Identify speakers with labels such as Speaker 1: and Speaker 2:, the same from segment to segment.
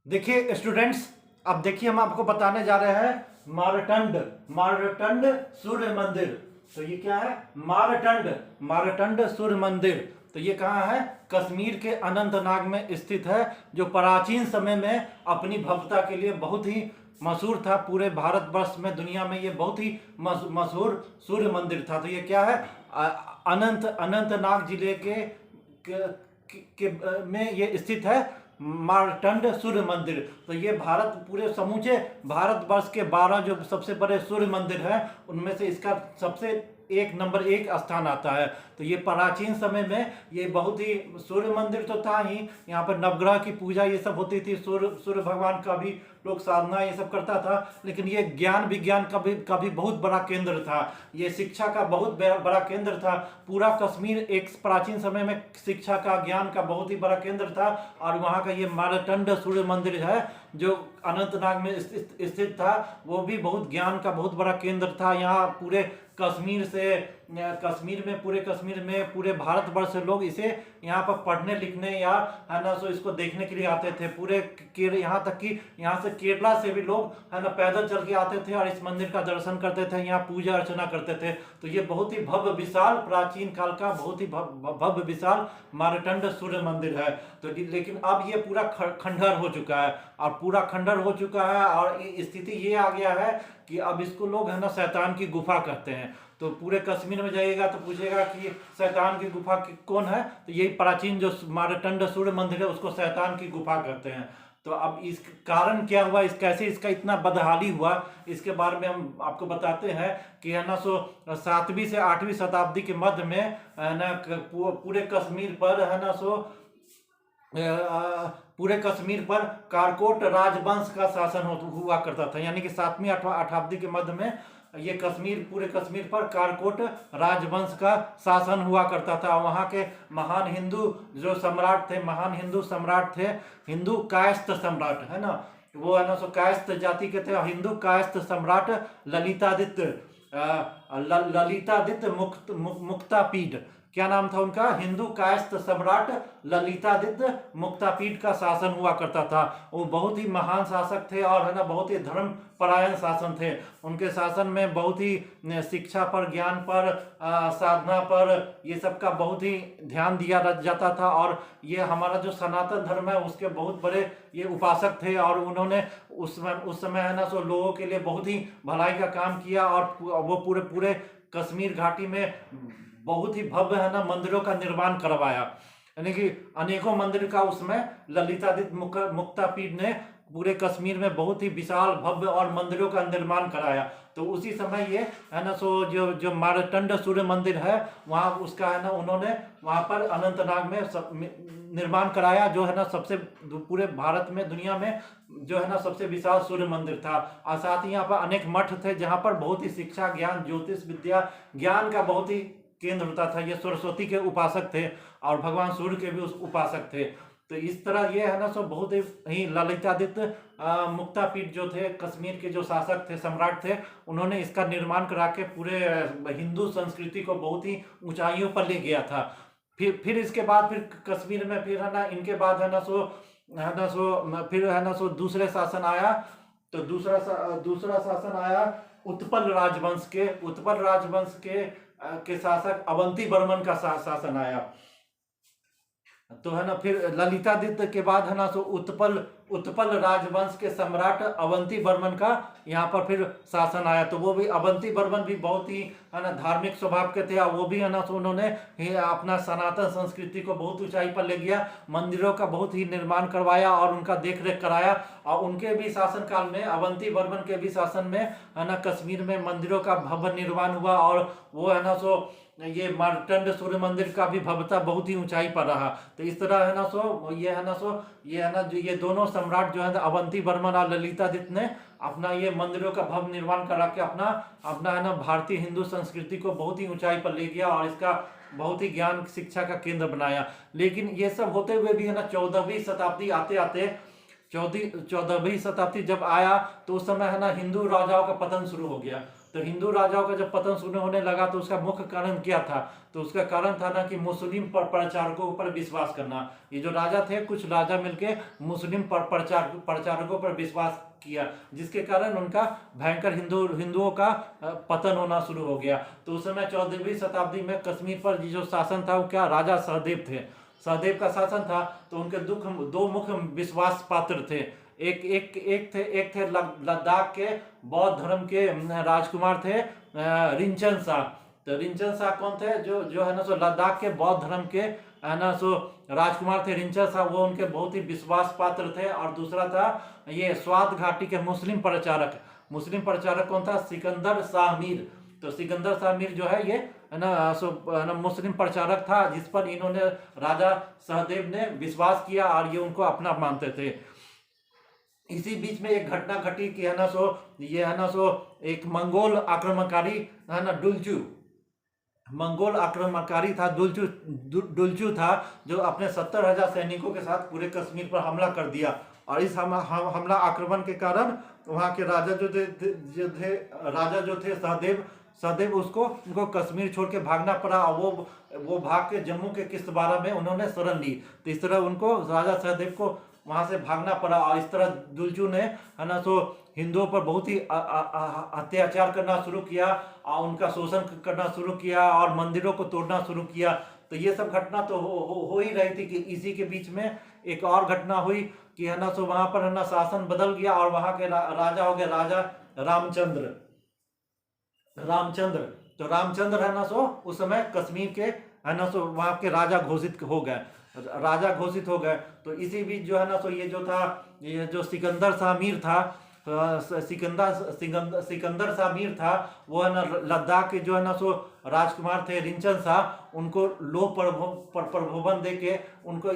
Speaker 1: देखिए स्टूडेंट्स, अब देखिए हम आपको बताने जा रहे हैं मारटंड मारटंड सूर्य मंदिर। तो ये क्या है? मारटंड मारटंड सूर्य मंदिर। तो ये कहाँ है? कश्मीर के अनंतनाग में स्थित है, जो प्राचीन समय में अपनी भव्यता के लिए बहुत ही मशहूर था। पूरे भारतवर्ष में, दुनिया में ये बहुत ही मशहूर सूर्य मंदिर था। तो ये क्या है? अनंतनाग जिले में ये स्थित है मारटंड सूर्य मंदिर। तो ये पूरे समूचे भारतवर्ष के 12 जो सबसे बड़े सूर्य मंदिर हैं उनमें से इसका सबसे नंबर 1 स्थान आता है। तो ये प्राचीन समय में ये बहुत ही, सूर्य मंदिर तो था ही, यहाँ पर नवग्रह की पूजा ये सब होती थी, सूर्य भगवान का भी लोग साधना ये सब करता था। लेकिन ये ज्ञान विज्ञान का भी बहुत बड़ा केंद्र था, ये शिक्षा का बहुत बड़ा केंद्र था। पूरा कश्मीर एक प्राचीन समय में शिक्षा का, ज्ञान का बहुत ही बड़ा केंद्र था। और वहाँ का ये मारटंड सूर्य मंदिर है जो अनंतनाग में स्थित था, वो भी बहुत ज्ञान का बहुत बड़ा केंद्र था। यहाँ पूरे कश्मीर में पूरे भारतवर्ष से लोग इसे यहाँ पर पढ़ने लिखने या है ना सो इसको देखने के लिए आते थे। यहाँ तक कि यहाँ से केरला से भी लोग है ना पैदल चल के आते थे और इस मंदिर का दर्शन करते थे, यहाँ पूजा अर्चना करते थे। तो ये बहुत ही भव्य विशाल, प्राचीन काल का बहुत ही भव्य विशाल मारटंड सूर्य मंदिर है। तो लेकिन अब ये पूरा खंडहर हो चुका है, और पूरा खंडहर हो चुका है, और स्थिति ये आ गया है कि अब इसको लोग है ना शैतान की गुफा कहते हैं। तो पूरे कश्मीर में जाइएगा तो पूछेगा कि शैतान की गुफा कौन है, तो यही प्राचीन जो मारटंड सूर्य मंदिर है उसको शैतान की गुफा कहते हैं। तो अब इस कारण क्या हुआ, कैसे इसका इतना बदहाली हुआ, इसके बारे में हम आपको बताते हैं कि है ना सो 7वीं से 8वीं शताब्दी के मध्य में है ना पूरे कश्मीर पर है ना सो पूरे कश्मीर पर कारकोट राजवंश का शासन हुआ करता था। यानी कि 7वीं 8वीं शताब्दी के मध्य में ये पूरे कश्मीर पर कारकोट राजवंश का शासन हुआ करता था। वहाँ के महान हिंदू सम्राट थे, हिंदू कायस्थ सम्राट है ना, वो है ना सो कायस्थ जाति के थे। हिंदू कायस्थ सम्राट ललितादित्य मुक्तापीड, क्या नाम था उनका? हिंदू कायस्थ सम्राट ललितादित्य मुक्तापीड का शासन हुआ करता था। वो बहुत ही महान शासक थे और है ना बहुत ही धर्म परायण शासन थे। उनके शासन में बहुत ही शिक्षा पर, ज्ञान पर, साधना पर, ये सब का बहुत ही ध्यान दिया जाता था। और ये हमारा जो सनातन धर्म है उसके बहुत बड़े ये उपासक थे। और उन्होंने उस समय है ना सो लोगों के लिए बहुत ही भलाई का काम किया, और वो पूरे कश्मीर घाटी में बहुत ही भव्य है ना मंदिरों का निर्माण करवाया। यानी कि अनेकों मंदिर का उसमें ललितादित्य मुक्तापीड ने पूरे कश्मीर में बहुत ही विशाल, भव्य और मंदिरों का निर्माण कराया। तो उसी समय ये है ना सो जो मारटंड सूर्य मंदिर है वहाँ उसका है ना उन्होंने वहाँ पर अनंतनाग में निर्माण कराया, जो है ना सबसे पूरे भारत में, दुनिया में जो है ना सबसे विशाल सूर्य मंदिर था। और साथ ही यहाँ पर अनेक मठ थे जहाँ पर बहुत ही शिक्षा, ज्ञान, ज्योतिष विद्या, ज्ञान का बहुत ही केंद्र होता था। ये सरस्वती के उपासक थे और भगवान सूर्य के भी उपासक थे। तो इस तरह ये है ना सो बहुत ही ललितादित्य मुक्तापीड जो थे, कश्मीर के जो शासक थे, सम्राट थे, उन्होंने इसका निर्माण करा के पूरे हिंदू संस्कृति को बहुत ही ऊंचाइयों पर ले गया था। फिर इसके बाद फिर कश्मीर में फिर है ना इनके बाद है ना सो दूसरे शासन आया। तो दूसरा शासन आया उत्पल राजवंश के शासक अवंती वर्मन का शासन आया। तो है ना फिर ललितादित्य के बाद है ना सो उत्पल राजवंश के सम्राट अवंती वर्मन का यहाँ पर फिर शासन आया। तो वो भी अवंती वर्मन भी बहुत ही है ना धार्मिक स्वभाव के थे, और वो भी है ना सो उन्होंने अपना सनातन संस्कृति को बहुत ऊंचाई पर ले गया, मंदिरों का बहुत ही निर्माण करवाया और उनका देख रेख कराया। और उनके भी शासन काल में, अवंती वर्मन के भी शासन में है ना कश्मीर में मंदिरों का भव्य निर्माण हुआ। और वो है ना सो ये मारटंड सूर्य मंदिर का भी भव्यता बहुत ही ऊंचाई पर रहा। तो इस तरह है ना सो जो ये दोनों सम्राट जो है अवंती वर्मन और ललितादित्य ने अपना ये मंदिरों का भव्य निर्माण करा के अपना है ना भारतीय हिंदू संस्कृति को बहुत ही ऊंचाई पर ले गया और इसका बहुत ही ज्ञान शिक्षा का केंद्र बनाया। लेकिन ये सब होते हुए भी है ना 14वीं शताब्दी आते 14वीं शताब्दी जब आया तो उस समय है ना हिंदू राजाओं का पतन शुरू हो गया। तो हिंदू राजाओं का जब पतन शुरू होने लगा तो उसका मुख्य कारण क्या था? तो उसका कारण था ना कि मुस्लिम प्रचारकों पर विश्वास करना। ये जो राजा थे, कुछ राजा मिलके मुस्लिम प्रचारकों पर विश्वास किया, जिसके कारण उनका भयंकर हिंदुओं का पतन होना शुरू हो गया। तो उस समय 14वीं शताब्दी में कश्मीर पर जो शासन था वो क्या, राजा सहदेव थे। सहदेव का शासन था। तो उनके दो मुख्य विश्वास पात्र थे। एक थे लद्दाख के बौद्ध धर्म के राजकुमार थे, रिंचन शाह। तो रिंचन शाह कौन थे? जो जो है ना सो लद्दाख के बौद्ध धर्म के है ना सो राजकुमार थे रिंचन शाह, वो उनके बहुत ही विश्वास पात्र थे। और दूसरा था ये स्वात घाटी के मुस्लिम प्रचारक। मुस्लिम प्रचारक कौन था? सिकंदर शाह मीर। तो सिकंदर शाह मीर जो है ये है ना सो है ना मुस्लिम प्रचारक था, जिस पर इन्होंने राजा सहदेव ने विश्वास किया और ये उनको अपना मानते थे। इसी बीच में एक घटना घटी कि है ना सो ये है ना सो एक मंगोल आक्रमणकारी है ना मंगोल आक्रमणकारी था, डुलचू था, जो अपने 70,000 सैनिकों के साथ पूरे कश्मीर पर हमला कर दिया। और इस हमला आक्रमण के कारण वहाँ के राजा जो थे सहदेव उनको कश्मीर छोड़ के भागना पड़ा। और वो भाग के जम्मू के किश्तवाड़ा में उन्होंने शरण ली। तो इस तरह उनको राजा सहदेव को वहां से भागना पड़ा। और इस तरह दुलचू ने है ना सो हिंदुओं पर बहुत ही अत्याचार करना शुरू किया और उनका शोषण करना शुरू किया और मंदिरों को तोड़ना शुरू किया। तो ये सब घटना तो हो ही रही थी कि इसी के बीच में एक और घटना हुई कि है ना सो वहां पर है ना शासन बदल गया और वहां के राजा हो गए राजा रामचंद्र। तो रामचंद्र है ना सो उस समय कश्मीर के है ना सो वहां के राजा घोषित हो गए। तो इसी बीच जो है ना सो ये जो सिकंदर शाह मीर था, सिकंदर शाह मीर था, वो है ना लद्दाख के जो है ना सो राजकुमार थे रिंचन शाह, उनको लो प्रलोभन दे के उनको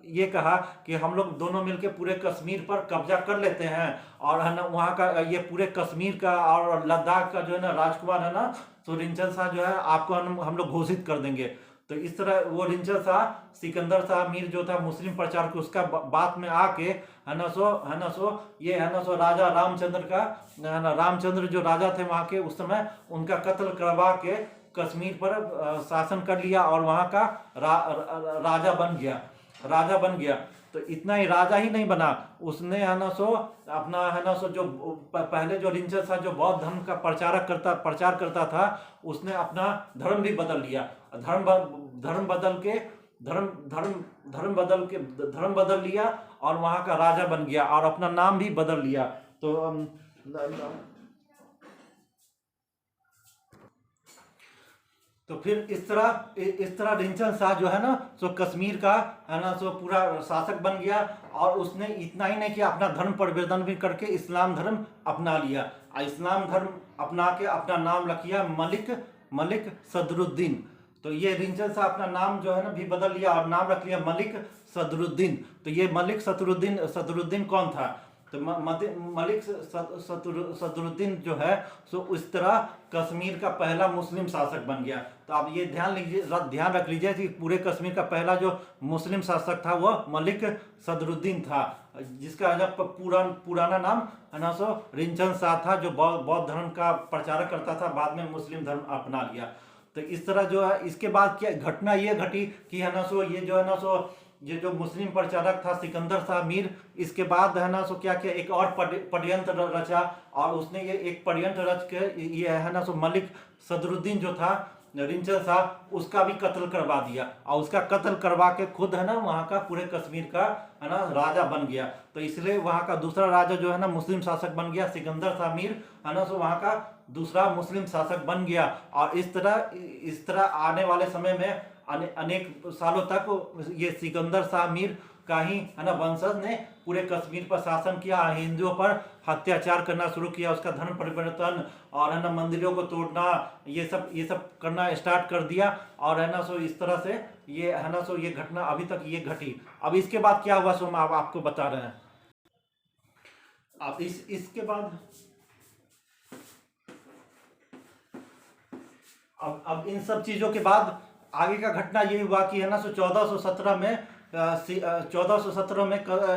Speaker 1: ये कहा कि हम लोग दोनों मिलके पूरे कश्मीर पर कब्जा कर लेते हैं और है ना वहाँ का ये पूरे कश्मीर का और लद्दाख का जो है ना राजकुमार है ना तो रिंचन शाह जो है आपको हम लोग घोषित कर देंगे। तो इस तरह वो रिंचन शाह सिकंदर शाह मीर जो था मुस्लिम प्रचारक, उसका बात में आके है ना सो राजा रामचंद्र जो राजा थे वहाँ के उस समय, उनका कत्ल करवा के कश्मीर पर शासन कर लिया और वहाँ का राजा बन गया। तो इतना ही राजा ही नहीं बना, उसने है ना सो अपना है ना सो जो पहले जो रिंचन शाह जो बौद्ध धर्म का प्रचार करता था, उसने अपना धर्म भी बदल लिया। धर्म बदल लिया और वहाँ का राजा बन गया और अपना नाम भी बदल लिया। तो फिर इस तरह रिंचन शाह जो है ना सो कश्मीर का है ना सो पूरा शासक बन गया। और उसने इतना ही नहीं किया, अपना धर्म परिवर्तन भी करके इस्लाम धर्म अपना लिया। इस्लाम धर्म अपना के अपना नाम रख लिया मलिक सदरुद्दीन। तो ये रिंचन शाह अपना नाम जो है ना भी बदल लिया और नाम रख लिया मलिक सदरुद्दीन। तो ये मलिक सदरुद्दीन कौन था? तो मलिक सदरुद्दीन जो है सो उस तरह कश्मीर का पहला मुस्लिम शासक बन गया। तो आप ये ध्यान रख लीजिए कि पूरे कश्मीर का पहला जो मुस्लिम शासक था वह मलिक सदरुद्दीन था, जिसका जब पुराना नाम है ना सो रिंचन शाह था, जो बौद्ध धर्म का प्रचारक करता था, बाद में मुस्लिम धर्म अपना लिया। तो इस तरह जो है इसके बाद क्या घटना ये घटी कि है ना सो ये जो है ना सो ये जो मुस्लिम प्रचारक था सिकंदर शाह मीर, इसके बाद है ना सो क्या किया, एक और षड्यंत्र रचा और उसने ये एक षड्यंत्र रच के ये है ना सो मलिक सदरुद्दीन जो था रिंचन शाह, उसका भी कत्ल करवा दिया और उसका कत्ल करवा के खुद है ना वहाँ का पूरे कश्मीर का है ना राजा बन गया। तो इसलिए वहाँ का दूसरा राजा जो है ना मुस्लिम शासक बन गया, सिकंदर शाह मीर है ना सो वहाँ का दूसरा मुस्लिम शासक बन गया। और इस तरह आने वाले समय में अनेक सालों तक ये सिकंदर शाह मीर का ही है ना वंशज ने पूरे कश्मीर पर शासन किया, हिंदुओं पर अत्याचार करना शुरू किया, उसका धर्म परिवर्तन और है ना मंदिरों को तोड़ना, ये सब करना स्टार्ट कर दिया। और है ना सो इस तरह से ये है ना सो ये घटना अभी तक ये घटी। अब इसके बाद क्या हुआ सो हम आपको बता रहे हैं। अब इसके बाद अब इन सब चीजों के बाद आगे का घटना ये हुआ कि है ना सो 1417 में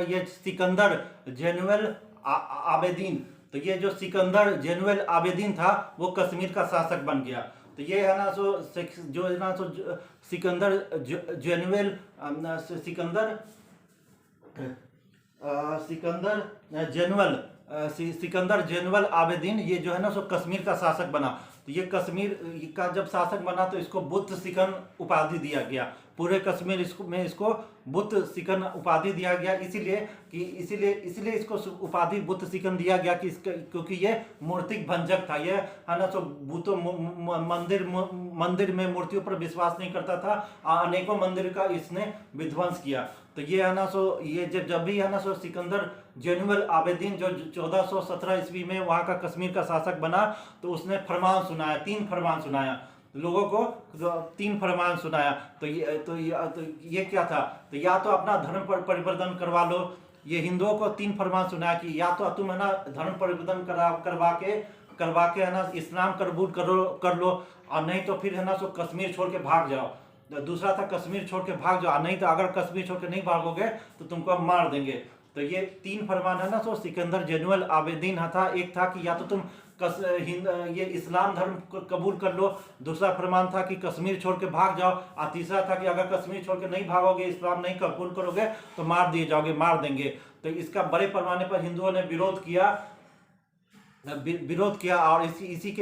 Speaker 1: ये सिकंदर जेनुअल आबेदीन, तो तो ये जो सिकंदर जैनुअल आबेदीन था वो कश्मीर का शासक बन गया। तो ये है ना सो जो है ना सो सिकंदर जैनुअल सिकंदर सिकंदर जैनुअल आबेदीन ये जो है ना सो कश्मीर का शासक बना। तो ये कश्मीर का जब शासक बना तो इसको बुद्ध सिकन उपाधि दिया गया। पूरे कश्मीर इसको बुद्ध सिकन उपाधि दिया गया, इसीलिए इसको उपाधि बुद्ध सिकन दिया गया कि क्योंकि ये मूर्तिक भंजक था। ये है ना सो बुतो मंदिर में मूर्तियों पर विश्वास नहीं करता था, अनेकों मंदिर का इसने विध्वंस किया। तो ये है ना सो ये जब भी है ना सो सिकंदर जैनुअल आबेदीन जो 1417 ईस्वी में वहाँ का कश्मीर का शासक बना, तो उसने फरमान सुनाया, 3 फरमान सुनाया लोगों को, 3 फरमान सुनाया। तो ये क्या था, तो या तो अपना धर्म पर परिवर्तन करवा लो। ये हिंदुओं को 3 फरमान सुनाया कि या तो तुम है ना धर्म परिवर्तन करवा के है ना इस्लाम कबूल कर लो, और नहीं तो फिर है ना सो कश्मीर छोड़ के भाग जाओ। दूसरा था कश्मीर छोड़ के भाग जाओ, नहीं तो अगर कश्मीर छोड़ के नहीं भागोगे तो तुमको हम मार देंगे। तो ये 3 फरमान है ना सो सिकंदर जैनुअल आबेदीन था। एक था कि या तो तुम ये इस्लाम धर्म कबूल कर लो, दूसरा फरमान था कि कश्मीर छोड़ के भाग जाओ, और तीसरा था कि अगर कश्मीर छोड़ के नहीं भागोगे, इस्लाम नहीं कबूल करोगे तो मार दिए जाओगे, मार देंगे। तो इसका बड़े पैमाने पर हिंदुओं ने विरोध किया और इसी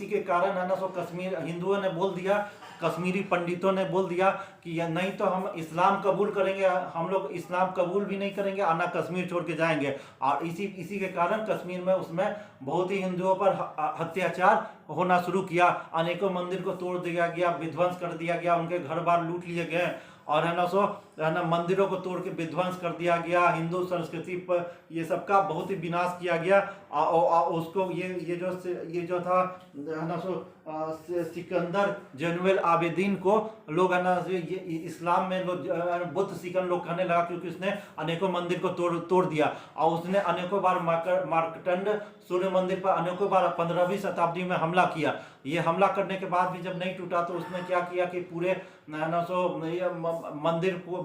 Speaker 1: के कारण है ना सो कश्मीर हिंदुओं ने बोल दिया, कश्मीरी पंडितों ने बोल दिया कि नहीं तो हम इस्लाम कबूल करेंगे, हम लोग इस्लाम कबूल भी नहीं करेंगे और ना कश्मीर छोड़ के जाएंगे। और इसी के कारण कश्मीर में उसमें बहुत ही हिंदुओं पर अत्याचार होना शुरू किया। अनेकों मंदिर को तोड़ दिया गया, विध्वंस कर दिया गया, उनके घर बार लूट लिए गए, और है ना मंदिरों को तोड़ के विध्वंस कर दिया गया। हिंदू संस्कृति पर ये सब का बहुत ही विनाश किया गया। उसको ये जो था है ना सो सिकंदर जैनुअल आबेदीन को लोग है ना ये इस्लाम में लोग बुद्ध सिकन लोग कहने लगा, क्योंकि उसने अनेकों मंदिर को तोड़ दिया, और उसने अनेकों बार मार्कंड सूर्य मंदिर पर अनेकों बार 15वीं शताब्दी में हमला किया। ये हमला करने के बाद भी जब नहीं टूटा तो उसने क्या किया कि पूरे ना सो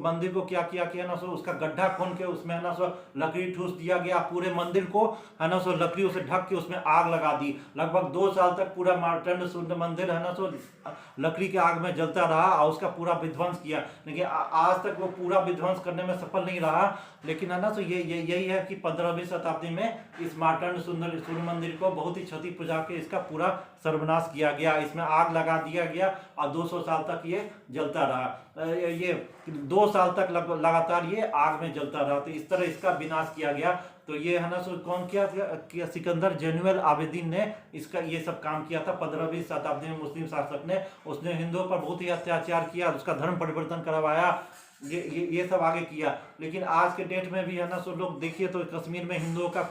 Speaker 1: मंदिर को क्या किया कि है ना सो उसका गड्ढा खोल के उसमें है ना सो लकड़ी ठूस दिया गया, पूरे मंदिर को है ना सो लकड़ियों से ढक के उसमें आग लगा दी। लगभग 2 साल तक पूरा मार्कंड सूर्य मंदिर है ना सो लकड़ी के आग में जलता रहा और उसका पूरा विध्वंस किया, लेकिन आज तक वो पूरा विध्वंस करने में सफल नहीं रहा। लेकिन है ना सो यही है कि 15वीं शताब्दी में इस मार्कंड सूर्य मंदिर को बहुत ही क्षति पहुंचा के इसका पूरा सर्वनाश किया गया, इसमें आग लगा दिया गया और 200 साल तक ये जलता रहा। ये 2 साल तक लगातार ये आग में जलता रहा। तो इस तरह इसका विनाश किया गया। तो ये है ना सो कौन किया सिकंदर जैनुअल आबेदीन ने इसका ये सब काम किया था। 15वीं शताब्दी में मुस्लिम शासक ने उसने हिंदुओं पर बहुत ही अत्याचार किया, उसका धर्म परिवर्तन करवाया, ये सब आगे किया। लेकिन आज के डेट में भी है ना सो लोग देखिए तो कश्मीर में हिंदुओं का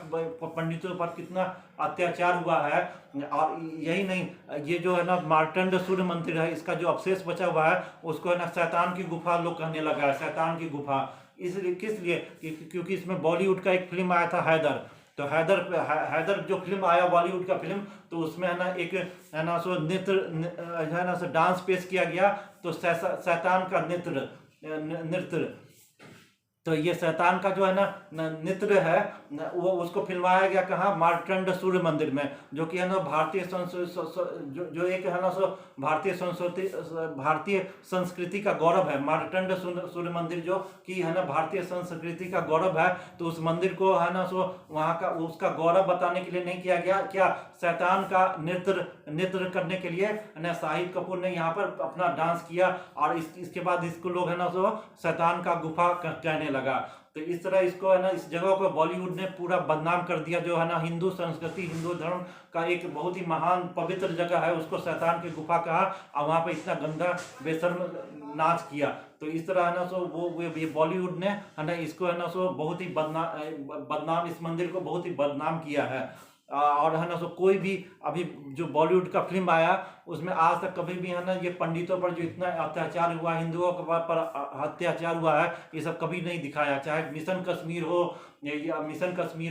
Speaker 1: पंडितों पर कितना अत्याचार हुआ है। और यही नहीं, ये जो है ना मार्कंड सूर्य मंदिर है, इसका जो अवशेष बचा हुआ है उसको है ना शैतान की गुफा लोग कहने लगा है, शैतान की गुफा। इसलिए किस लिए, क्योंकि इसमें बॉलीवुड का एक फिल्म आया था हैदर। तो हैदर जो फिल्म आया बॉलीवुड का फिल्म, तो उसमें है ना एक है ना सो नृत्य है ना सो डांस पेश किया गया, तो शैतान का नृत्य। तो ये शैतान का जो है ना नृत्य है वो उसको फिल्माया गया कहाँ, मार्कंड सूर्य मंदिर में, जो कि है ना भारतीय जो एक है ना सो भारतीय संस्कृति का गौरव है। मार्कंड सूर्य मंदिर जो कि है ना भारतीय संस्कृति का गौरव है। तो उस मंदिर को है ना सो वहाँ का उसका गौरव बताने के लिए नहीं किया गया, क्या शैतान का नृत्य करने के लिए ना शाहिद कपूर ने यहाँ पर अपना डांस किया, और इसके बाद इसको लोग है ना सो शैतान का गुफा कहने लगा। तो इस तरह इसको है ना इस जगह को बॉलीवुड ने पूरा बदनाम कर दिया, जो है ना हिंदू संस्कृति हिंदू धर्म का एक बहुत ही महान पवित्र जगह है, उसको शैतान की गुफा कहा, और वहाँ पे इतना गंदा बेशर्म नाच किया। तो इस तरह है ना सो ये बॉलीवुड ने है ना इसको है ना सो बहुत ही बदनाम इस मंदिर को बहुत ही बदनाम किया है। और है ना सो कोई भी अभी जो बॉलीवुड का फिल्म आया उसमें आज तक कभी भी है ना ये पंडितों पर जो इतना अत्याचार हुआ, हिंदुओं पर अत्याचार हुआ है, ये सब कभी नहीं दिखाया। चाहे मिशन कश्मीर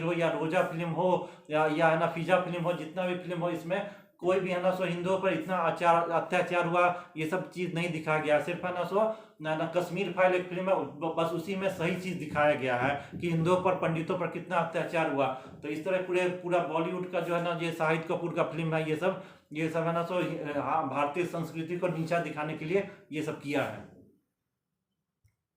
Speaker 1: हो या रोजा फिल्म हो या है ना फिजा फिल्म हो, जितना भी फिल्म हो, इसमें कोई भी है ना सो हिंदुओं पर इतना अत्याचार हुआ, ये सब चीज नहीं दिखाया गया। सिर्फ है ना सो ना कश्मीर फाइल एक फिल्म है, बस उसी में सही चीज दिखाया गया है कि हिंदुओं पर, पंडितों पर कितना अत्याचार हुआ। तो इस तरह पूरा बॉलीवुड का जो है ना, ये शाहिद कपूर का फिल्म है, ये सब है ना सो हाँ, भारतीय संस्कृति को नीचा दिखाने के लिए ये सब किया है।